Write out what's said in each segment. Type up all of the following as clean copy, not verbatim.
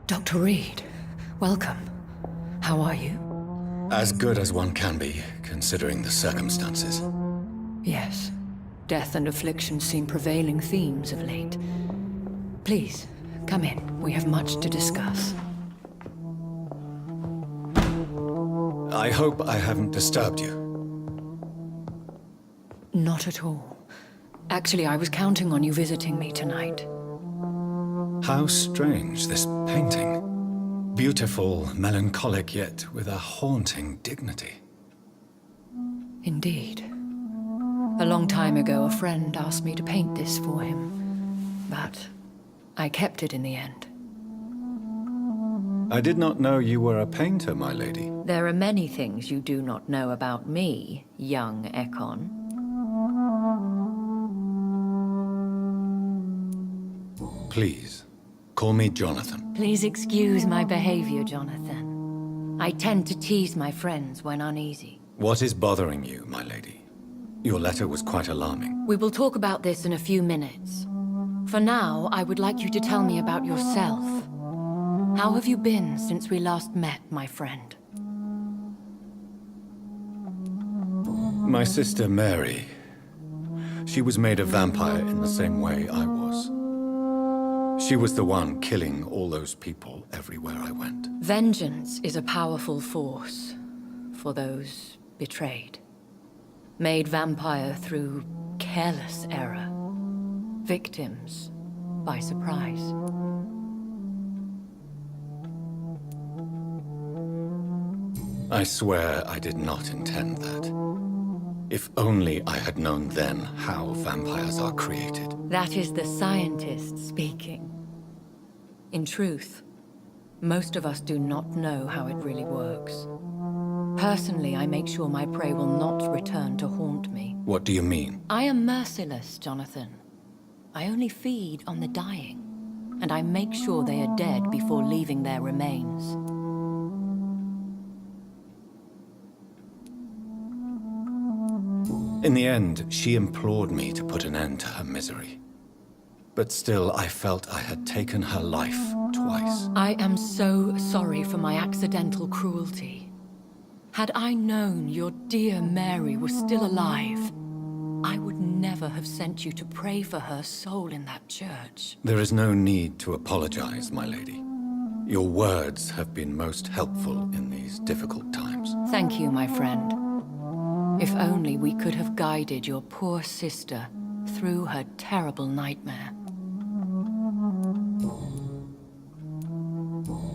Dr. Reed, welcome. How are you? As good as one can be, considering the circumstances. Yes. Death and affliction seem prevailing themes of late. Please, come in. We have much to discuss. I hope I haven't disturbed you. Not at all. Actually, I was counting on you visiting me tonight. How strange, this painting. Beautiful, melancholic, yet with a haunting dignity. Indeed. A long time ago, a friend asked me to paint this for him, but I kept it in the end. I did not know you were a painter, my lady. There are many things you do not know about me, young Ekon. Please, call me Jonathan. Please excuse my behavior, Jonathan. I tend to tease my friends when uneasy. What is bothering you, my lady? Your letter was quite alarming. We will talk about this in a few minutes. For now, I would like you to tell me about yourself. How have you been since we last met, my friend? My sister Mary. She was made a vampire in the same way I was. She was the one killing all those people everywhere I went. Vengeance is a powerful force for those betrayed. Made vampire through careless error. Victims by surprise. I swear I did not intend that. If only I had known then how vampires are created. That is the scientist speaking. In truth, most of us do not know how it really works. Personally, I make sure my prey will not return to haunt me. What do you mean? I am merciless, Jonathan. I only feed on the dying, and I make sure they are dead before leaving their remains. In the end, she implored me to put an end to her misery. But still, I felt I had taken her life twice. I am so sorry for my accidental cruelty. Had I known your dear Mary was still alive, I would never have sent you to pray for her soul in that church. There is no need to apologize, my lady. Your words have been most helpful in these difficult times. Thank you, my friend. If only we could have guided your poor sister through her terrible nightmare.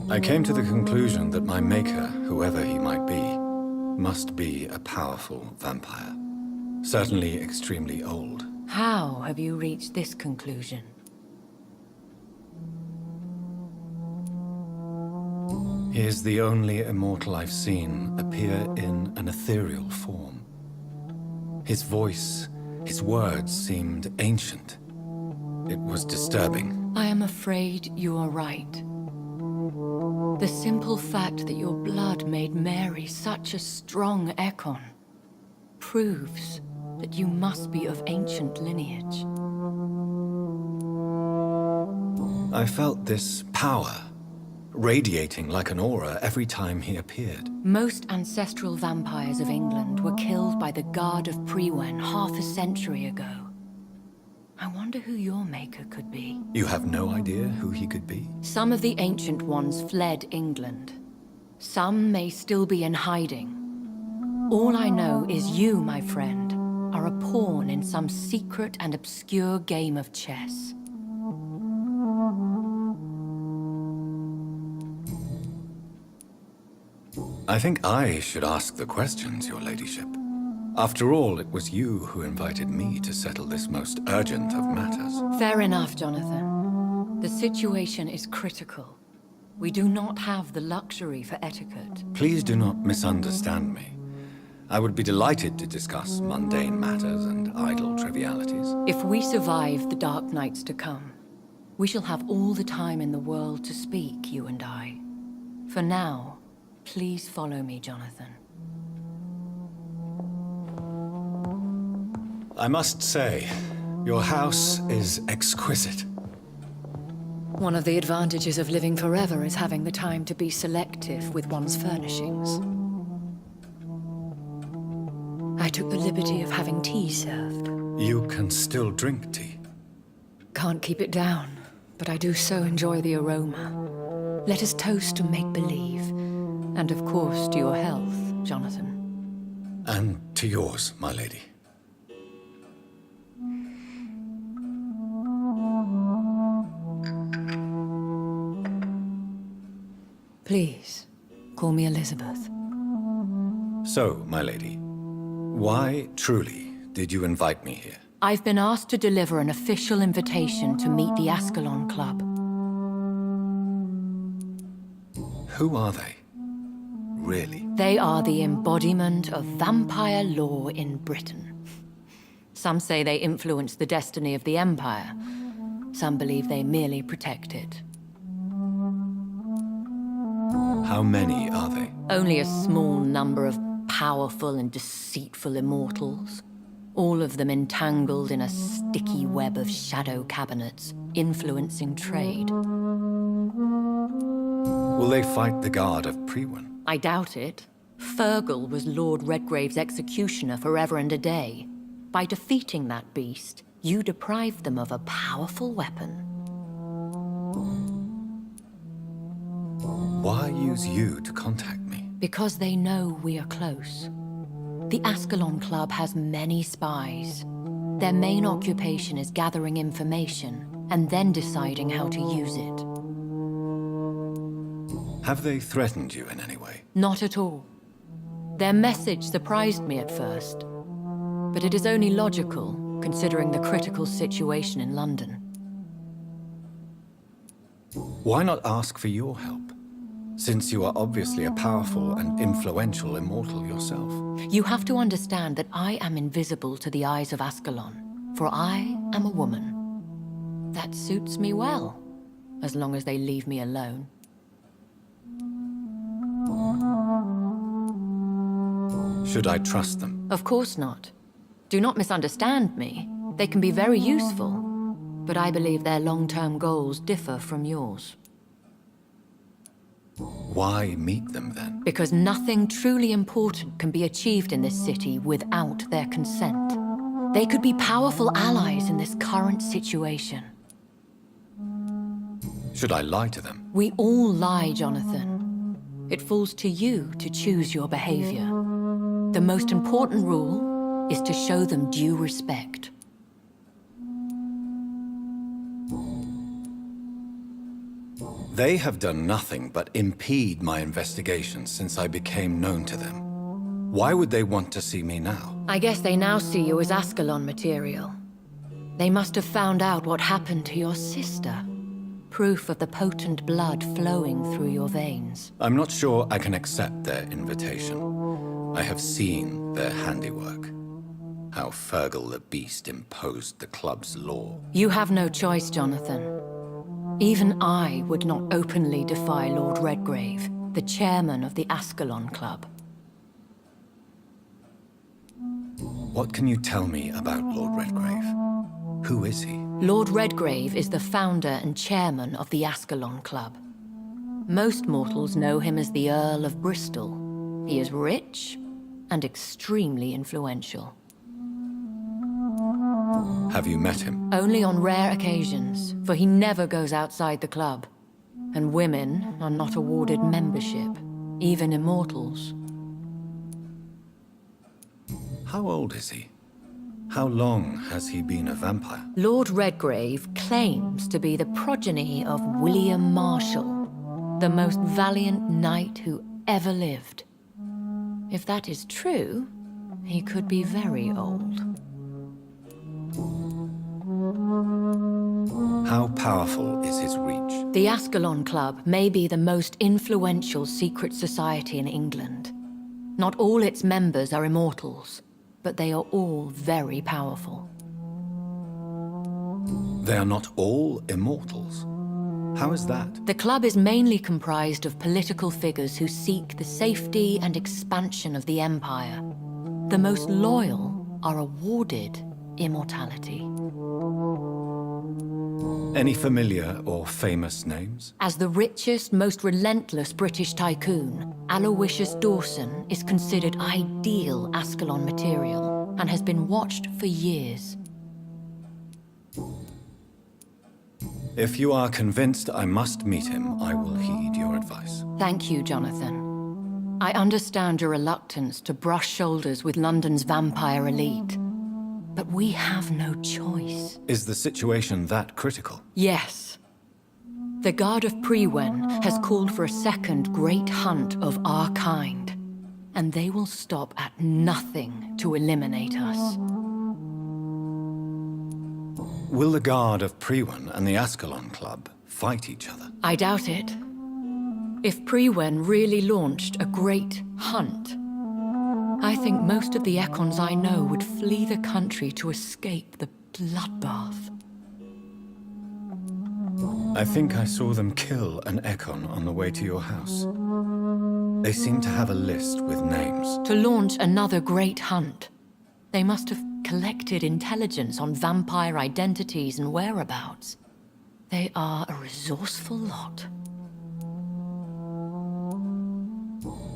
I came to the conclusion that my maker, whoever he might be, must be a powerful vampire. Certainly extremely old. How have you reached this conclusion? He is the only immortal I've seen appear in an ethereal form. His voice, his words seemed ancient. It was disturbing. I am afraid you are right. The simple fact that your blood made Mary such a strong Ekon proves that you must be of ancient lineage. I felt this power, radiating like an aura every time he appeared. Most ancestral vampires of England were killed by the Guard of Priwen half a century ago. I wonder who your maker could be. You have no idea who he could be? Some of the ancient ones fled England. Some may still be in hiding. All I know is you, my friend, are a pawn in some secret and obscure game of chess. I think I should ask the questions, your ladyship. After all, it was you who invited me to settle this most urgent of matters. Fair enough, Jonathan. The situation is critical. We do not have the luxury for etiquette. Please do not misunderstand me. I would be delighted to discuss mundane matters and idle trivialities. If we survive the dark nights to come, we shall have all the time in the world to speak, you and I. For now, please follow me, Jonathan. I must say, your house is exquisite. One of the advantages of living forever is having the time to be selective with one's furnishings. I took the liberty of having tea served. You can still drink tea. Can't keep it down, but I do so enjoy the aroma. Let us toast to make-believe. And of course to your health, Jonathan. And to yours, my lady. Please, call me Elizabeth. So, my lady, why, truly, did you invite me here? I've been asked to deliver an official invitation to meet the Ascalon Club. Who are they? Really? They are the embodiment of vampire law in Britain. Some say they influence the destiny of the Empire. Some believe they merely protect it. How many are they? Only a small number of powerful and deceitful immortals. All of them entangled in a sticky web of shadow cabinets, influencing trade. Will they fight the guard of Priwen? I doubt it. Fergal was Lord Redgrave's executioner forever and a day. By defeating that beast, you deprived them of a powerful weapon. Why use you to contact me? Because they know we are close. The Ascalon Club has many spies. Their main occupation is gathering information and then deciding how to use it. Have they threatened you in any way? Not at all. Their message surprised me at first, but it is only logical, considering the critical situation in London. Why not ask for your help? Since you are obviously a powerful and influential immortal yourself. You have to understand that I am invisible to the eyes of Ascalon, for I am a woman. That suits me well, as long as they leave me alone. Should I trust them? Of course not. Do not misunderstand me. They can be very useful, but I believe their long-term goals differ from yours. Why meet them then? Because nothing truly important can be achieved in this city without their consent. They could be powerful allies in this current situation. Should I lie to them? We all lie, Jonathan. It falls to you to choose your behavior. The most important rule is to show them due respect. They have done nothing but impede my investigation since I became known to them. Why would they want to see me now? I guess they now see you as Ascalon material. They must have found out what happened to your sister. Proof of the potent blood flowing through your veins. I'm not sure I can accept their invitation. I have seen their handiwork. How Fergal the Beast imposed the club's law. You have no choice, Jonathan. Even I would not openly defy Lord Redgrave, the chairman of the Ascalon Club. What can you tell me about Lord Redgrave? Who is he? Lord Redgrave is the founder and chairman of the Ascalon Club. Most mortals know him as the Earl of Bristol. He is rich and extremely influential. Have you met him? Only on rare occasions, for he never goes outside the club. And women are not awarded membership, even immortals. How old is he? How long has he been a vampire? Lord Redgrave claims to be the progeny of William Marshall, the most valiant knight who ever lived. If that is true, he could be very old. How powerful is his reach? The Ascalon Club may be the most influential secret society in England. Not all its members are immortals, but they are all very powerful. They are not all immortals. How is that? The club is mainly comprised of political figures who seek the safety and expansion of the Empire. The most loyal are awarded immortality. Any familiar or famous names? As the richest, most relentless British tycoon, Aloysius Dawson is considered ideal Ascalon material and has been watched for years. If you are convinced I must meet him, I will heed your advice. Thank you, Jonathan. I understand your reluctance to brush shoulders with London's vampire elite, but we have no choice. Is the situation that critical? Yes. The Guard of Prewen has called for a second great hunt of our kind, and they will stop at nothing to eliminate us. Will the Guard of Prewen and the Ascalon Club fight each other? I doubt it. If Prewen really launched a great hunt, I think most of the Ekons I know would flee the country to escape the bloodbath. I think I saw them kill an Ekon on the way to your house. They seem to have a list with names. To launch another great hunt, they must have collected intelligence on vampire identities and whereabouts. They are a resourceful lot.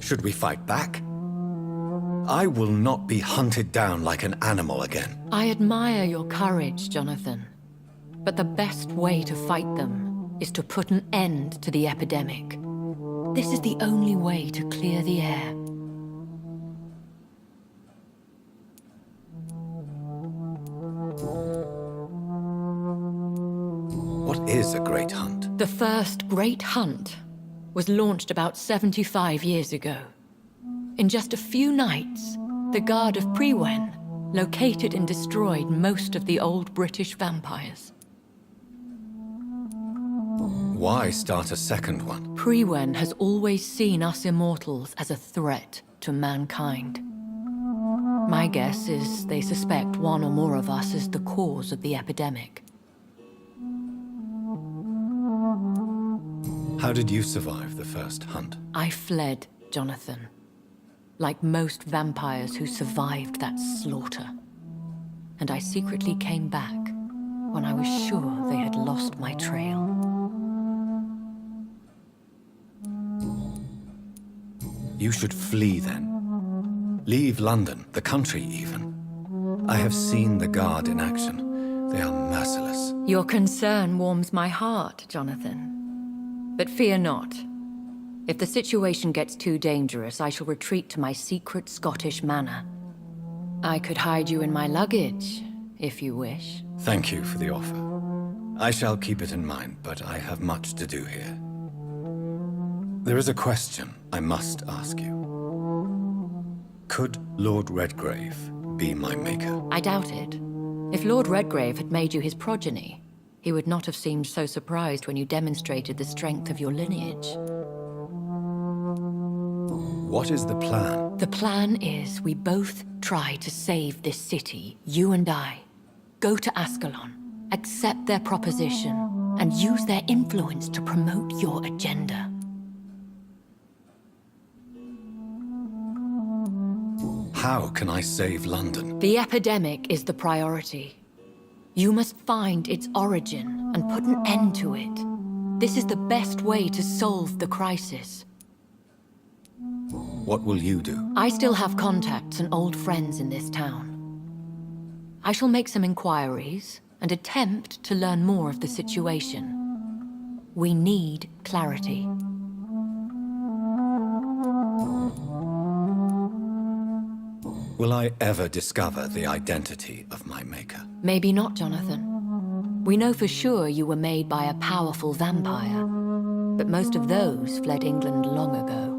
Should we fight back? I will not be hunted down like an animal again. I admire your courage, Jonathan. But the best way to fight them is to put an end to the epidemic. This is the only way to clear the air. What is a great hunt? The first great hunt was launched about 75 years ago. In just a few nights, the Guard of Prewen located and destroyed most of the old British vampires. Why start a second one? Prewen has always seen us immortals as a threat to mankind. My guess is they suspect one or more of us is the cause of the epidemic. How did you survive the first hunt? I fled, Jonathan. Like most vampires who survived that slaughter. And I secretly came back when I was sure they had lost my trail. You should flee then. Leave London, the country even. I have seen the Guard in action. They are merciless. Your concern warms my heart, Jonathan. But fear not. If the situation gets too dangerous, I shall retreat to my secret Scottish manor. I could hide you in my luggage, if you wish. Thank you for the offer. I shall keep it in mind, but I have much to do here. There is a question I must ask you. Could Lord Redgrave be my maker? I doubt it. If Lord Redgrave had made you his progeny, he would not have seemed so surprised when you demonstrated the strength of your lineage. What is the plan? The plan is we both try to save this city, you and I. Go to Ascalon, accept their proposition, and use their influence to promote your agenda. How can I save London? The epidemic is the priority. You must find its origin and put an end to it. This is the best way to solve the crisis. What will you do? I still have contacts and old friends in this town. I shall make some inquiries and attempt to learn more of the situation. We need clarity. Will I ever discover the identity of my maker? Maybe not, Jonathan. We know for sure you were made by a powerful vampire, but most of those fled England long ago.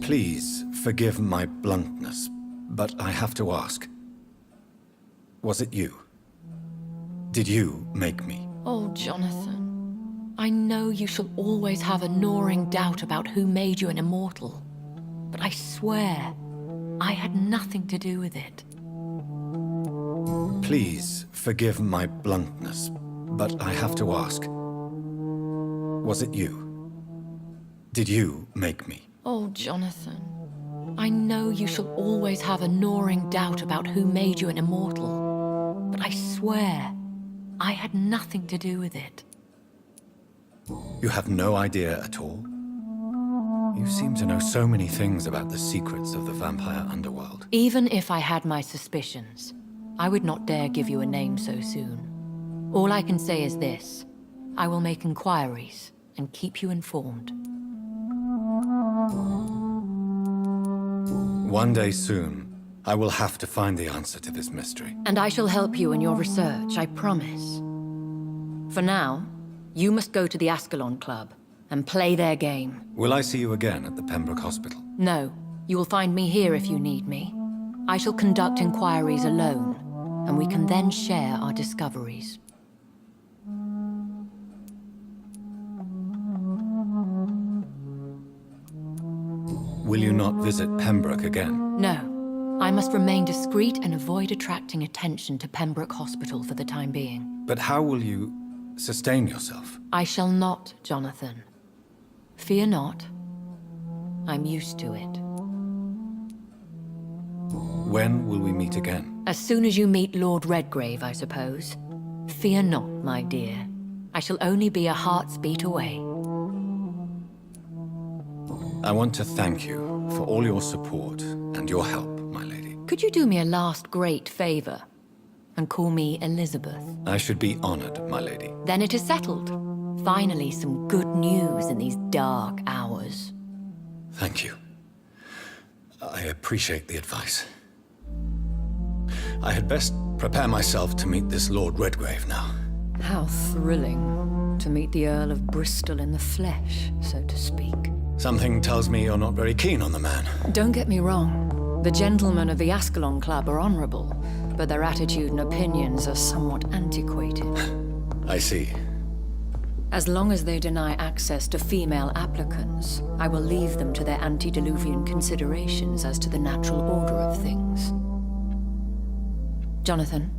Please forgive my bluntness, but I have to ask. Was it you? Did you make me? Oh, Jonathan. I know you shall always have a gnawing doubt about who made you an immortal. But I swear, I had nothing to do with it. Please forgive my bluntness, but I have to ask. Was it you? Did you make me? Oh, Jonathan. I know you shall always have a gnawing doubt about who made you an immortal. But I swear, I had nothing to do with it. You have no idea at all? You seem to know so many things about the secrets of the vampire underworld. Even if I had my suspicions, I would not dare give you a name so soon. All I can say is this. I will make inquiries and keep you informed. One day soon, I will have to find the answer to this mystery. And I shall help you in your research, I promise. For now, you must go to the Ascalon Club and play their game. Will I see you again at the Pembroke Hospital? No, you will find me here if you need me. I shall conduct inquiries alone, and we can then share our discoveries. Will you not visit Pembroke again? No. I must remain discreet and avoid attracting attention to Pembroke Hospital for the time being. But how will you sustain yourself? I shall not, Jonathan. Fear not. I'm used to it. When will we meet again? As soon as you meet Lord Redgrave, I suppose. Fear not, my dear. I shall only be a heart's beat away. I want to thank you for all your support and your help, my lady. Could you do me a last great favor and call me Elizabeth? I should be honored, my lady. Then it is settled. Finally, some good news in these dark hours. Thank you. I appreciate the advice. I had best prepare myself to meet this Lord Redgrave now. How thrilling to meet the Earl of Bristol in the flesh, so to speak. Something tells me you're not very keen on the man. Don't get me wrong. The gentlemen of the Ascalon Club are honorable, but their attitude and opinions are somewhat antiquated. I see. As long as they deny access to female applicants, I will leave them to their antediluvian considerations as to the natural order of things. Jonathan,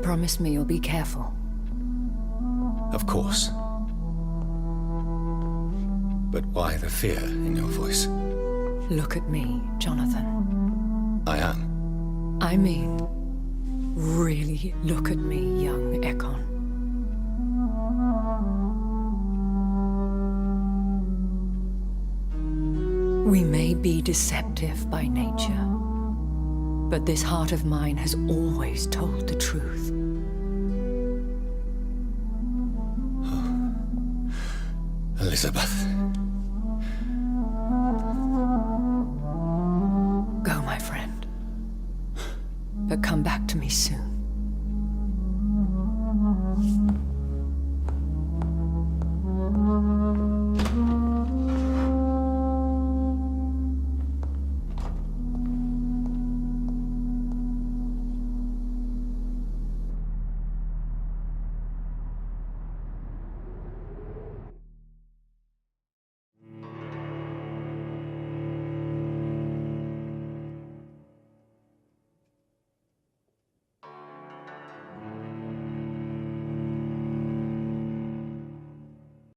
promise me you'll be careful. Of course. But why the fear in your voice? Look at me, Jonathan. I am. I mean, really look at me, young Ekon. We may be deceptive by nature, but this heart of mine has always told the truth. Elizabeth. Go, my friend. But come back to me soon.